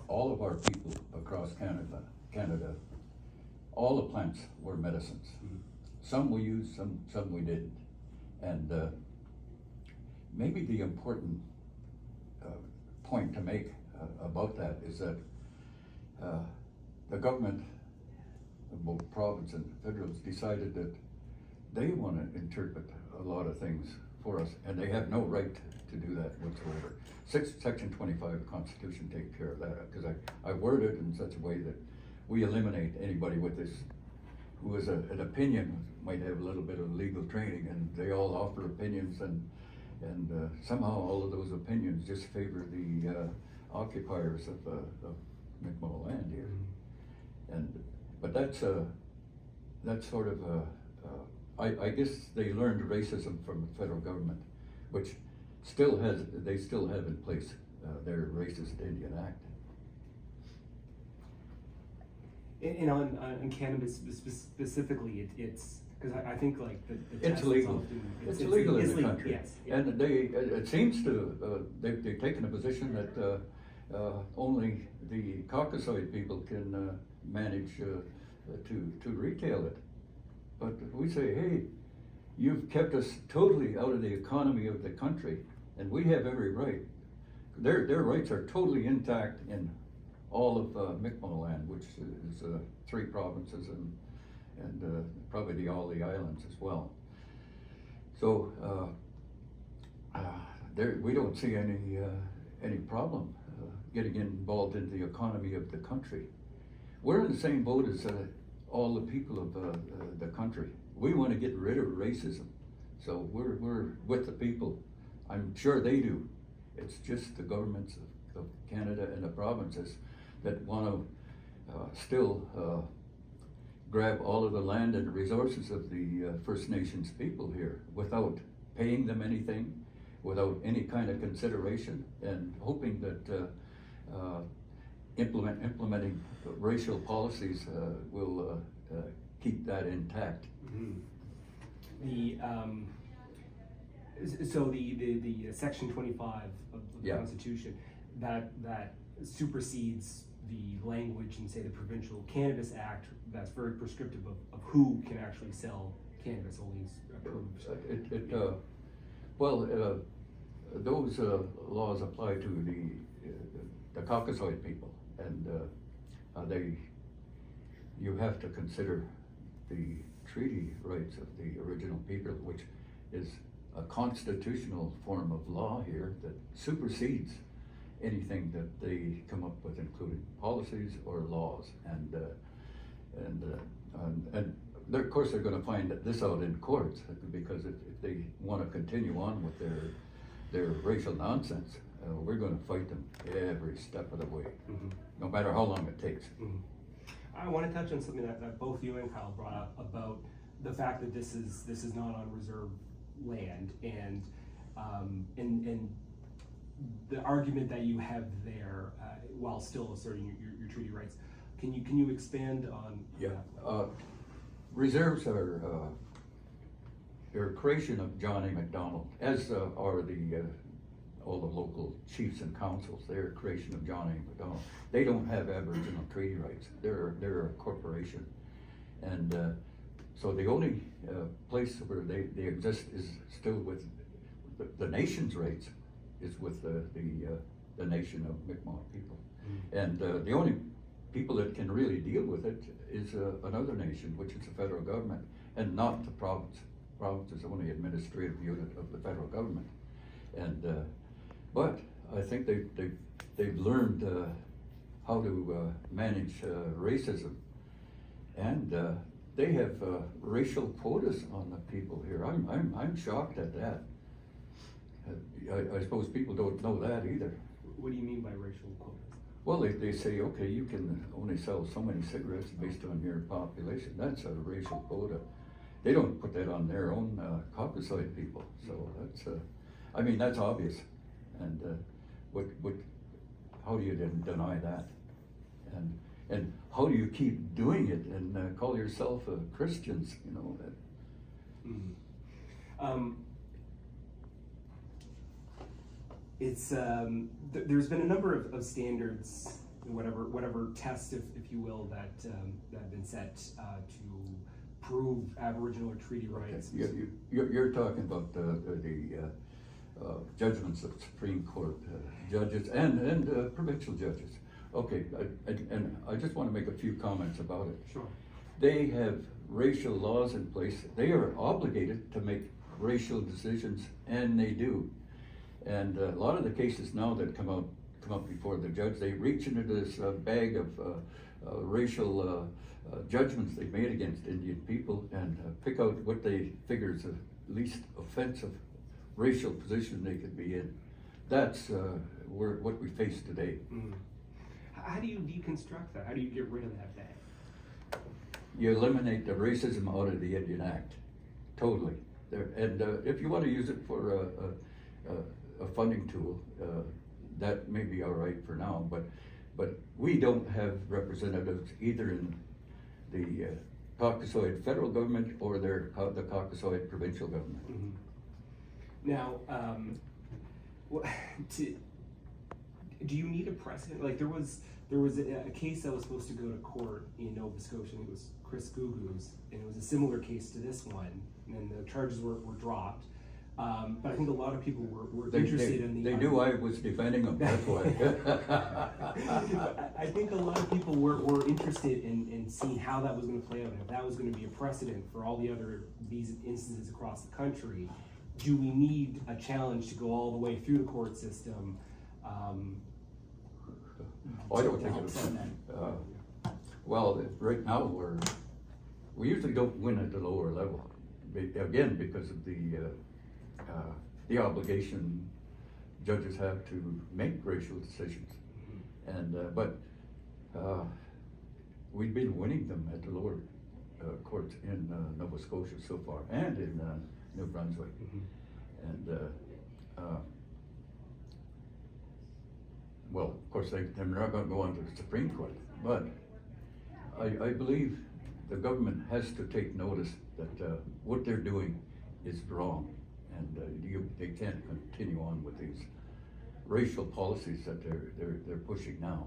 all of our people across Canada, all the plants were medicines. Mm-hmm. Some we used, some we didn't. And maybe the important point to make about that is that the government, both province and federals, decided that they want to interpret a lot of things for us, and they have no right to do that whatsoever. Section 25 of the Constitution takes care of that, because I worded it in such a way that we eliminate anybody with this, who has an opinion, might have a little bit of legal training, and they all offer opinions, and somehow all of those opinions just favor the occupiers of McMullen land here. But that's sort of I guess they learned racism from the federal government, which they still have in place their Racist Indian Act. And on cannabis specifically, it's because I think like the it's legal. It's illegal in the country. Yes, yeah. And it seems to they've taken a position that only the Caucasoid people can manage to retail it. But we say, hey, you've kept us totally out of the economy of the country, and we have every right. Their rights are totally intact in all of McMullen land, which is 3 provinces and probably all the islands as well. So we don't see any problem getting involved in the economy of the country. We're in the same boat as all the people of the country. We want to get rid of racism, so we're with the people. I'm sure they do. It's just the governments of Canada and the provinces that want to still grab all of the land and resources of the First Nations people here without paying them anything, without any kind of consideration, and hoping that implementing racial policies will keep that intact. Mm-hmm. So the Section 25 of the Constitution that supersedes the language in, say, the Provincial Cannabis Act, that's very prescriptive of who can actually sell cannabis, only approved. Those laws apply to the Caucasoid people, and you have to consider the treaty rights of the original people, which is a constitutional form of law here that supersedes anything that they come up with, including policies or laws. And of course they're going to find this out in courts, because if they want to continue on with their racial nonsense, we're going to fight them every step of the way, no matter how long it takes. I want to touch on something that both you and Kyle brought up about the fact that this is not on reserve land, and the argument that you have there while still asserting your treaty rights. Can you expand on? Yeah, reserves are they're a creation of John A. Macdonald, as are all the local chiefs and councils. They're a creation of John A. Macdonald. They don't have Aboriginal treaty rights. They're a corporation, and so the only place where they exist is still with the nation's rights is with the nation of Mi'kmaq people, and the only people that can really deal with it is another nation, which is the federal government, and not the province. Province is only administrative unit of the federal government, and but I think they've learned how to manage racism, and they have racial quotas on the people here. I'm shocked at that. I suppose people don't know that either. What do you mean by racial quotas? Well, they say, okay, you can only sell so many cigarettes based on your population. That's a racial quota. They don't put that on their own Caucasoid people. So that's obvious. And how do you deny that? And how do you keep doing it and call yourself Christians? You know that. Mm-hmm. It's there's been a number of standards whatever tests, if you will, that have been set to prove Aboriginal or treaty rights. Okay. You're talking about the judgments of Supreme Court judges and provincial judges. Okay, and I just want to make a few comments about it. Sure. They have racial laws in place. They are obligated to make racial decisions, and they do. And a lot of the cases now that come up before the judge, they reach into this bag of racial judgments they've made against Indian people and pick out what they figure is the least offensive racial position they could be in. That's what we face today. Mm. How do you deconstruct that? How do you get rid of that bag? You eliminate the racism out of the Indian Act, totally. And if you want to use it for a funding tool, that may be all right for now, but we don't have representatives either in the Caucasoid federal government or the Caucasoid provincial government. Mm-hmm. Now, do you need a precedent? Like there was a case that was supposed to go to court in Nova Scotia, and it was Chris Gugu's, and it was a similar case to this one, and the charges were dropped. But I think a lot of people were interested in the... They knew I was defending them, that's why. I think a lot of people were interested in seeing how that was going to play out, and if that was going to be a precedent for all these instances across the country. Do we need a challenge to go all the way through the court system? I don't think it's... well, right now we usually don't win at the lower level, again, because of the obligation judges have to make racial decisions. And but we've been winning them at the lower courts in Nova Scotia so far, and in New Brunswick. And well, of course, they're not going to go on to the Supreme Court, but I believe the government has to take notice that what they're doing is wrong, and they can't continue on with these racial policies that they're pushing now.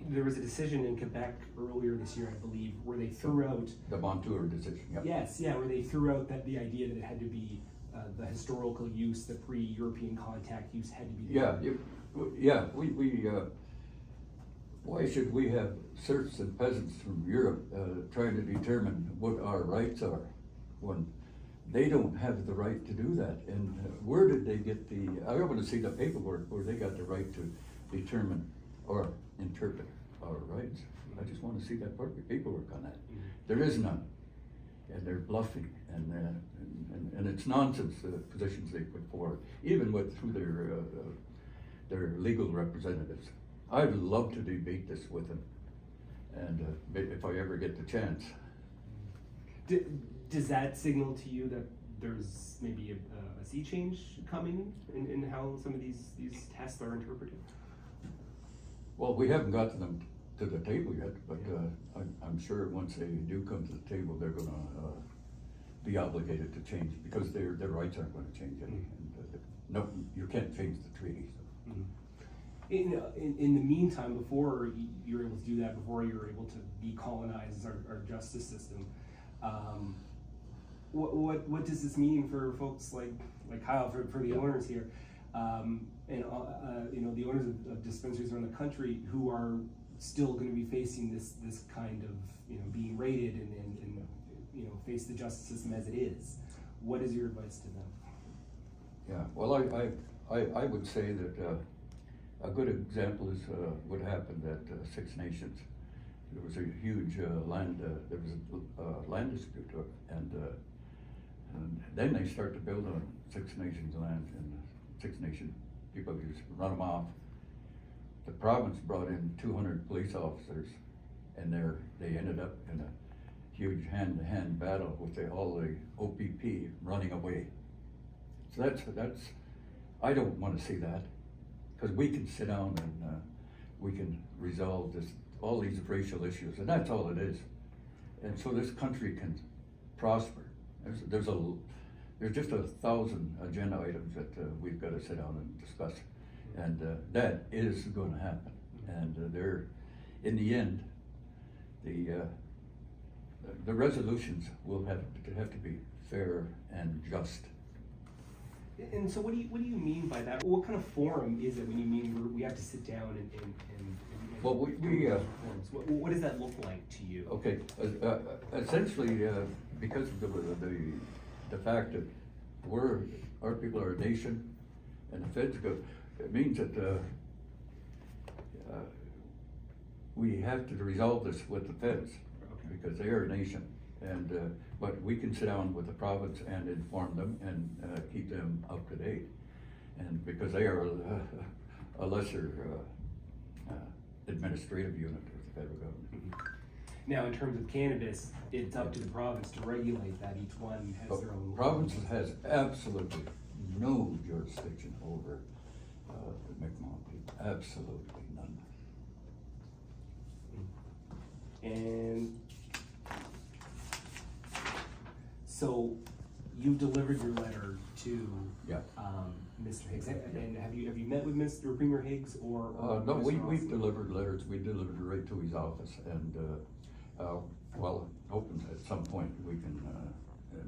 There was a decision in Quebec earlier this year, I believe, where they threw out the Montour decision. Yep. Yes, where they threw out the idea that it had to be the historical use, the pre-European contact use had to be. Yeah. We why should we have serfs and peasants from Europe trying to determine what our rights are when they don't have the right to do that? And where did they get I want to see the paperwork where they got the right to determine or interpret our rights. I just want to see that paperwork on that. There is none, and they're bluffing, and it's nonsense, the positions they put forward, even through their legal representatives. I'd love to debate this with them, and if I ever get the chance. Does that signal to you that there's maybe a sea change coming in how some of these tests are interpreted? Well, we haven't got them to the table yet, but I'm sure once they do come to the table, they're going to be obligated to change, because their rights aren't going to change any. And, no, you can't change the treaty. So. In the meantime, before you're able to do that, before you're able to decolonize our justice system, what does this mean for folks like Kyle, for the owners here, and the owners of dispensaries around the country who are still going to be facing this kind of being raided and face the justice system as it is? What is your advice to them? Yeah, well, I would say that a good example is what happened at Six Nations. There was a huge land dispute, and then they start to build on Six Nations land, and Six Nation people just run them off. The province brought in 200 police officers, and they ended up in a huge hand-to-hand battle with all the OPP running away. So that's I don't want to see that, because we can sit down and we can resolve all these racial issues, and that's all it is. And so this country can prosper. There's just 1,000 agenda items that we've got to sit down and discuss, and that is going to happen. And in the end, the resolutions will have to be fair and just. And so what do you mean by that? What kind of forum is it when you mean we have to sit down and Well, we what does that look like to you? okay, essentially, because of the fact that our people are a nation, and the feds go, it means that we have to resolve this with the feds, because they are a nation, and but we can sit down with the province and inform them and keep them up to date, and because they are a lesser administrative unit of the federal government. Now, in terms of cannabis, it's up to the province to regulate that. Each one has their own. Province has absolutely no jurisdiction over the Mi'kmaq people, absolutely none. And so you delivered your letter to Yeah. Mr. Higgs, and have you met with Mr. Premier Higgs or No, Mr. we've Austin? delivered letters, we delivered it right to his office, and, well, hoping at some point we can,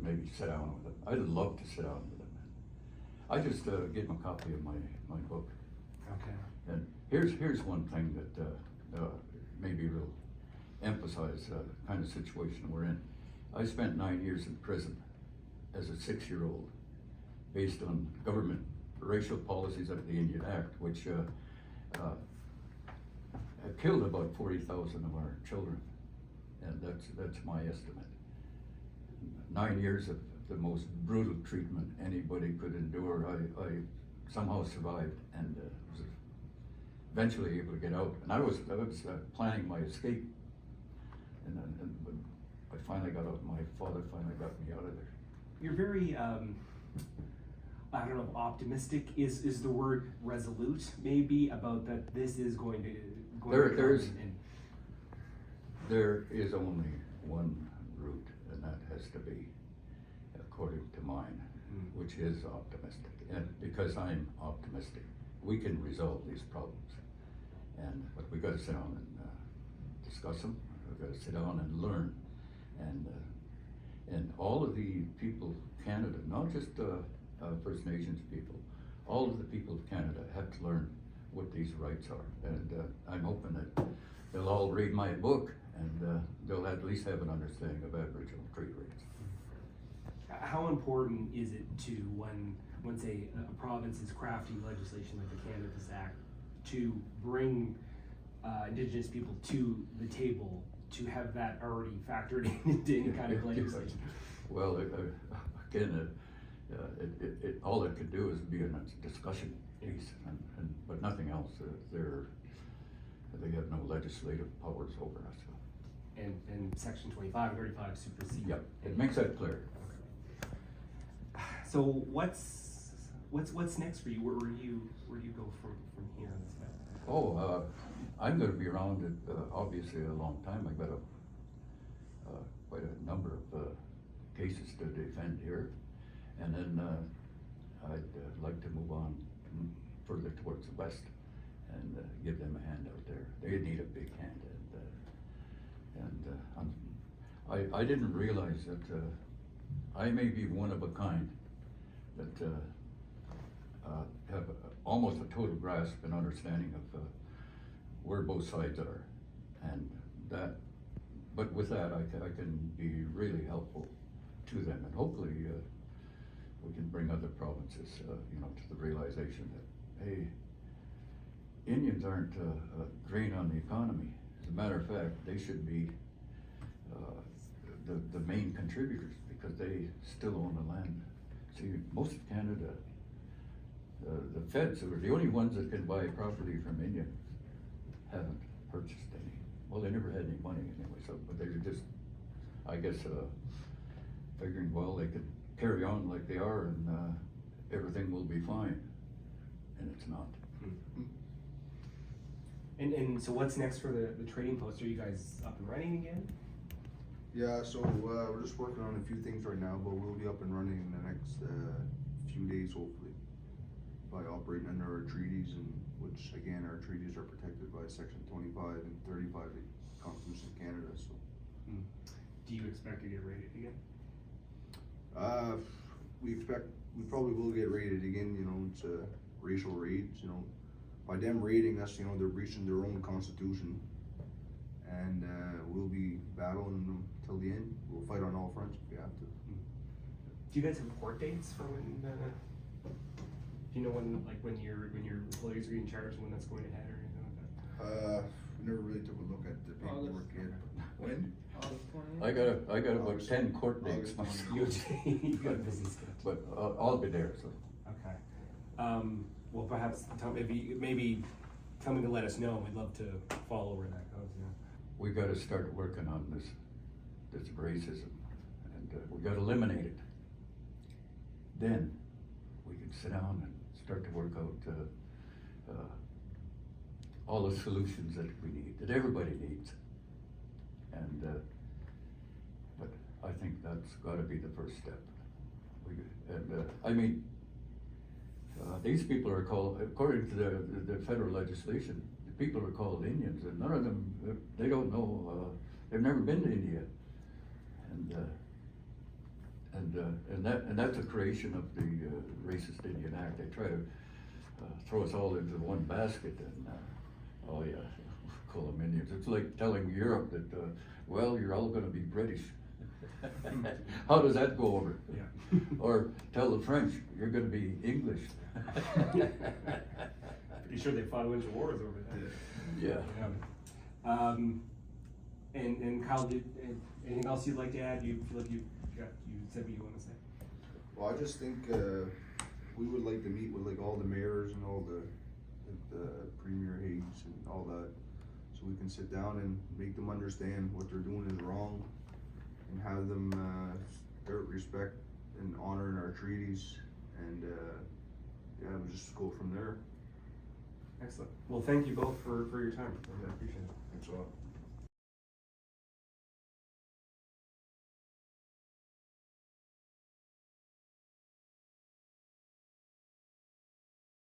maybe sit down with him. I'd love to sit down with him. I just, gave him a copy of my book. Okay. And here's one thing that, maybe will emphasize the kind of situation we're in. I spent 9 years in prison as a 6-year-old, based on government racial policies of the Indian Act, which killed about 40,000 of our children, and that's my estimate. 9 years of the most brutal treatment anybody could endure. I somehow survived and was eventually able to get out. And I was planning my escape, and when I finally got out, my father finally got me out of there. You're very, I don't know, optimistic is the word, resolute maybe, about that this is going to There is only one route, and that has to be, according to mine, which is optimistic. And because I'm optimistic, we can resolve these problems. But we gotta sit down and discuss them. We've gotta sit down and learn. And all of the people of Canada, not just First Nations people, all of the people of Canada have to learn what these rights are. And I'm hoping that they'll all read my book, and they'll at least have an understanding of Aboriginal trade rights. How important is it to, when say a province is crafting legislation like the Cannabis Act, to bring Indigenous people to the table, to have that already factored into any kind of legislation? Well, again, all it could do is be a discussion piece, but nothing else. They have no legislative powers over us. And Section 25 and 35 supersede. Yep, it makes that clear. Okay. So what's next for you? Where do you go from here on this matter? Oh, I'm going to be around it obviously a long time. I've got quite a number of cases to defend here, and then I'd like to move on further towards the west and give them a hand out there. They need a big hand, and I didn't realize that I may be one of a kind that have almost a total grasp and understanding of where both sides are, and that. But with that, I can be really helpful to them, and hopefully we can bring other provinces, to the realization that, hey, Indians aren't a drain on the economy. As a matter of fact, they should be the main contributors, because they still own the land. See, most of Canada, the feds, who are the only ones that can buy property from India, haven't purchased any. Well, they never had any money anyway, but they were just, I guess, figuring, well, they could carry on like they are, and everything will be fine, and it's not. And so what's next for the trading post? Are you guys up and running again? Yeah, so we're just working on a few things right now, but we'll be up and running in the next few days, hopefully, by operating under our treaties and which again, our treaties are protected by section 25 and 35 of the Constitution of Canada, so. Do you expect to get rated again? We probably will get raided again, you know, it's racial raids, you know. By them raiding us, you know, they're breaching their own constitution. And we'll be battling them till the end. We'll fight on all fronts if we have to. Do you guys have court dates for when, do you know when, like, when your employees are getting charged, when that's going to head or anything like that? We never really took a look at the paperwork yet. When? I got about 10 court dates August myself. You got a busy schedule. But I'll be there, so. Okay. Well, perhaps, maybe coming to let us know, we'd love to follow where that goes, yeah. We gotta start working on this racism, and we gotta eliminate it. Then we can sit down and start to work out all the solutions that we need, that everybody needs. And but I think that's gotta be the first step. I mean, these people are called, according to the federal legislation, the people are called Indians, and none of them, they don't know, they've never been to India. And that's a creation of the Racist Indian Act. They try to throw us all into one basket, and oh yeah, call them Indians. It's like telling Europe that, well, you're all gonna be British. How does that go over? Yeah. Or tell the French, you're gonna be English. Pretty sure they fought a bunch of wars over that. Yeah. And Kyle, anything else you'd like to add? You feel like you said what you want to say? Well, I just think we would like to meet with like all the mayors and all the Premier Higgs and all that, so we can sit down and make them understand what they're doing is wrong, and have them start respect and honoring our treaties, and yeah, we'll just go from there. Excellent. Well, thank you both for your time. I appreciate it. Thanks a lot.